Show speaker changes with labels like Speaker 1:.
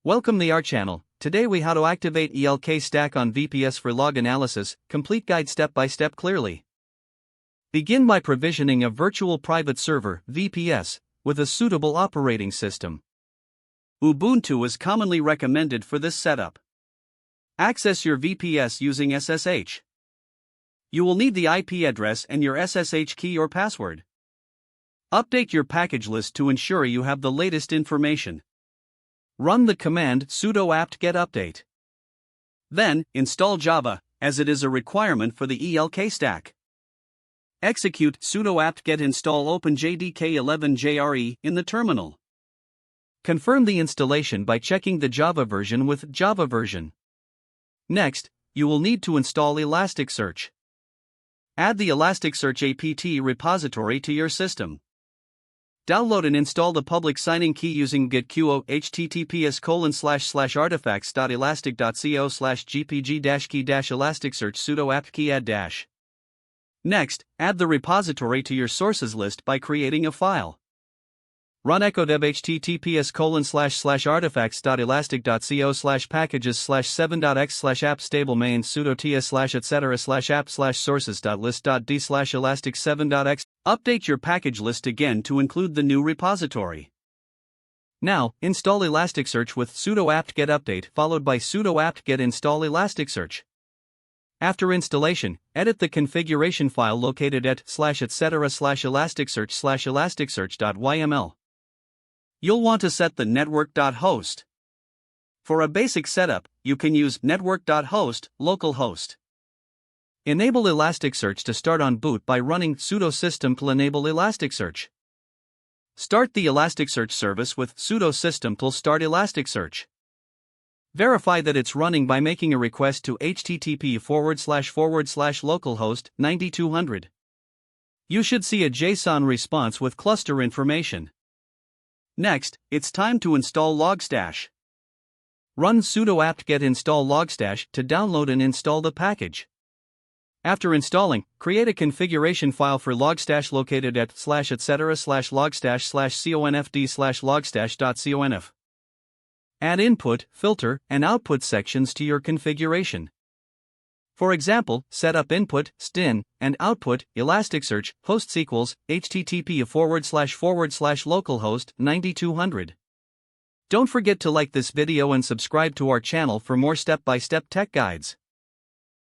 Speaker 1: Welcome to our channel. Today we how to activate ELK stack on VPS for log analysis, complete guide step by step clearly. Begin by provisioning a virtual private server, VPS, with a suitable operating system. Ubuntu is commonly recommended for this setup. Access your VPS using SSH. You will need the IP address and your SSH key or password. Update your package list to ensure you have the latest information. Run the command sudo apt-get update. Then, install Java, as it is a requirement for the ELK stack. Execute sudo apt-get install openjdk11jre in the terminal. Confirm the installation by checking the Java version with Java version. Next, you will need to install Elasticsearch. Add the Elasticsearch apt repository to your system. Download and install the public signing key using gitqo https://artifacts.elastic.co/gpg-key-elasticsearch sudo apt-key add-. Next, add the repository to your sources list by creating a file. Run echodev https://artifacts.elastic.co/packages/7.x/app stable main sudo ts/etc/app/sources.list.d/elastic7.x. Update your package list again to include the new repository. Now, install Elasticsearch with sudo apt-get update followed by sudo apt-get install Elasticsearch. After installation, edit the configuration file located at /etc/elasticsearch/elasticsearch.yml. You'll want to set the network.host. For a basic setup, you can use network.host, localhost. Enable Elasticsearch to start on boot by running sudo systemctl enable Elasticsearch. Start the Elasticsearch service with sudo systemctl start Elasticsearch. Verify that it's running by making a request to http://localhost 9200. You should see a JSON response with cluster information. Next, it's time to install Logstash. Run sudo apt-get install Logstash to download and install the package. After installing, create a configuration file for Logstash located at /etc/logstash/confd/logstash.conf. Add input, filter, and output sections to your configuration. For example, set up input, stin, and output, Elasticsearch, hosts equals, http://localhost 9200. Don't forget to like this video and subscribe to our channel for more step-by-step tech guides.